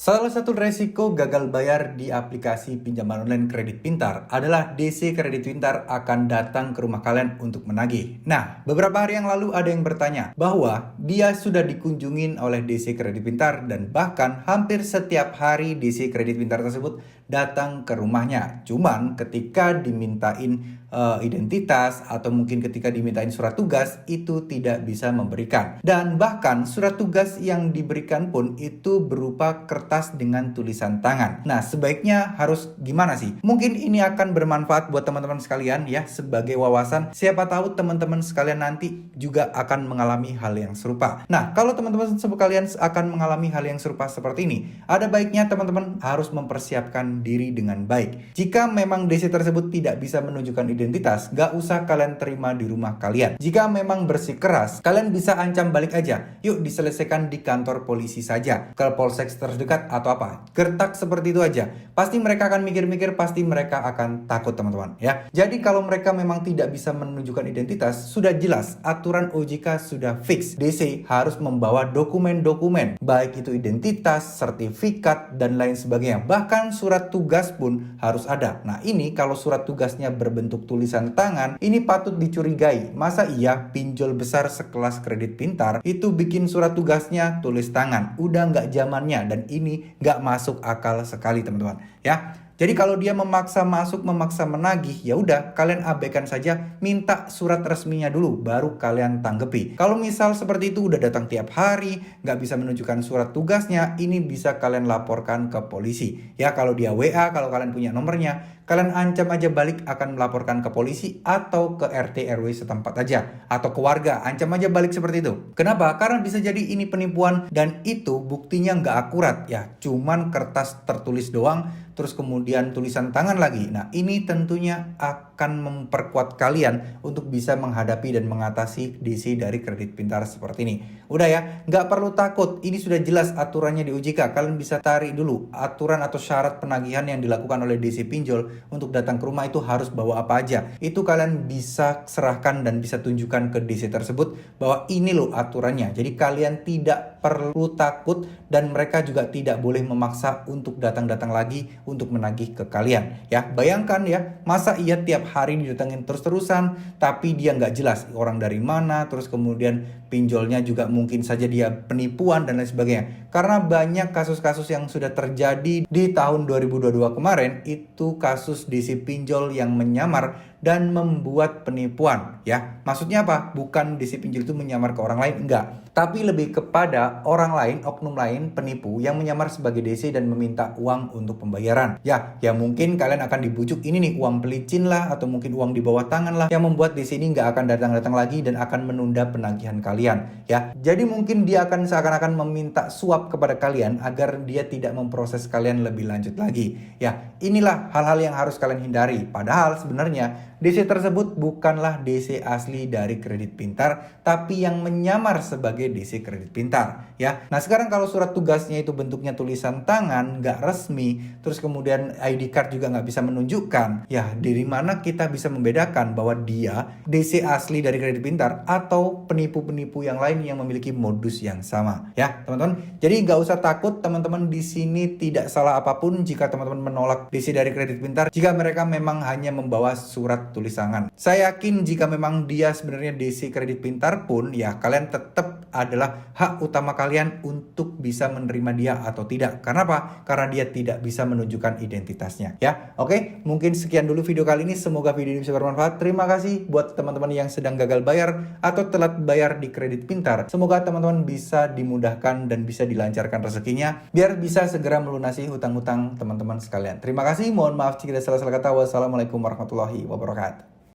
Salah satu resiko gagal bayar di aplikasi pinjaman online kredit pintar adalah DC Kredit Pintar akan datang ke rumah kalian untuk menagih. Nah, beberapa hari yang lalu ada yang bertanya bahwa dia sudah dikunjungin oleh DC Kredit Pintar dan bahkan hampir setiap hari DC Kredit Pintar tersebut datang ke rumahnya. Cuman ketika dimintain identitas atau mungkin ketika dimintain surat tugas itu tidak bisa memberikan. Dan bahkan surat tugas yang diberikan pun itu berupa kertas dengan tulisan tangan. Nah, sebaiknya harus gimana sih? Mungkin ini akan bermanfaat buat teman-teman sekalian ya sebagai wawasan. Siapa tahu teman-teman sekalian nanti juga akan mengalami hal yang serupa. Nah, kalau teman-teman sekalian akan mengalami hal yang serupa seperti ini, ada baiknya teman-teman harus mempersiapkan diri dengan baik. Jika memang DC tersebut tidak bisa menunjukkan identitas, gak usah kalian terima di rumah kalian. Jika memang bersikeras, kalian bisa ancam balik aja. Yuk diselesaikan di kantor polisi saja, ke polsek terdekat atau apa. Gertak seperti itu aja. Pasti mereka akan mikir-mikir, pasti mereka akan takut teman-teman ya. Jadi kalau mereka memang tidak bisa menunjukkan identitas, sudah jelas aturan OJK sudah fix. DC harus membawa dokumen-dokumen, baik itu identitas, sertifikat, dan lain sebagainya. Bahkan surat tugas pun harus ada. Nah ini kalau surat tugasnya berbentuk tulisan tangan, ini patut dicurigai. Masa iya pinjol besar sekelas Kredit Pintar itu bikin surat tugasnya tulis tangan? Udah nggak zamannya dan ini nggak masuk akal sekali teman-teman ya. Jadi kalau dia memaksa masuk, memaksa menagih, ya udah kalian abaikan saja, minta surat resminya dulu, baru kalian tanggepi. Kalau misal seperti itu udah datang tiap hari, nggak bisa menunjukkan surat tugasnya, ini bisa kalian laporkan ke polisi. Ya kalau dia WA, kalau kalian punya nomornya, kalian ancam aja balik akan melaporkan ke polisi atau ke RT RW setempat aja, atau ke warga, ancam aja balik seperti itu. Kenapa? Karena bisa jadi ini penipuan dan itu buktinya nggak akurat ya, cuman kertas tertulis doang, terus kemudian tulisan tangan lagi. Nah ini tentunya akan memperkuat kalian untuk bisa menghadapi dan mengatasi DC dari Kredit Pintar seperti ini. Udah ya, nggak perlu takut, ini sudah jelas aturannya di OJK. Kalian bisa tarik dulu aturan atau syarat penagihan yang dilakukan oleh DC pinjol untuk datang ke rumah itu harus bawa apa aja. Itu kalian bisa serahkan dan bisa tunjukkan ke DC tersebut bahwa ini loh aturannya. Jadi kalian tidak perlu takut dan mereka juga tidak boleh memaksa untuk datang-datang lagi untuk menagih ke kalian ya. Bayangkan ya, masa iya tiap hari didatengin terus-terusan tapi dia nggak jelas orang dari mana, terus kemudian pinjolnya juga mungkin saja dia penipuan dan lain sebagainya. Karena banyak kasus-kasus yang sudah terjadi di tahun 2022 kemarin, itu kasus DC pinjol yang menyamar dan membuat penipuan ya. Maksudnya apa? Bukan DC pinjol itu menyamar ke orang lain, enggak. Tapi lebih kepada orang lain, oknum lain, penipu yang menyamar sebagai DC dan meminta uang untuk pembayaran. Ya mungkin kalian akan dibujuk ini nih, uang pelicin lah atau mungkin uang di bawah tangan lah, yang membuat DC ini nggak akan datang-datang lagi dan akan menunda penagihan kalian ya. Jadi mungkin dia akan seakan-akan meminta suap kepada kalian agar dia tidak memproses kalian lebih lanjut lagi ya. Inilah hal-hal yang harus kalian hindari. Padahal sebenarnya DC tersebut bukanlah DC asli dari Kredit Pintar, tapi yang menyamar sebagai DC Kredit Pintar ya. Nah sekarang kalau surat tugasnya itu bentuknya tulisan tangan, nggak resmi, terus kemudian ID card juga nggak bisa menunjukkan, ya dari mana kita bisa membedakan bahwa dia DC asli dari Kredit Pintar atau penipu-penipu yang lain yang memiliki modus yang sama ya teman-teman. Jadi nggak usah takut teman-teman, di sini tidak salah apapun jika teman-teman menolak DC dari Kredit Pintar jika mereka memang hanya membawa surat tulis tangan. Saya yakin jika memang dia sebenarnya DC Kredit Pintar pun ya kalian tetap adalah hak utama kalian untuk bisa menerima dia atau tidak. Karena apa? Karena dia tidak bisa menunjukkan identitasnya ya. Oke, mungkin sekian dulu video kali ini, semoga video ini bisa bermanfaat. Terima kasih buat teman-teman yang sedang gagal bayar atau telat bayar di Kredit Pintar. Semoga teman-teman bisa dimudahkan dan bisa dilancarkan rezekinya biar bisa segera melunasi hutang-hutang teman-teman sekalian. Terima kasih, mohon maaf jika ada salah-salah kata. Wassalamualaikum warahmatullahi wabarakatuh.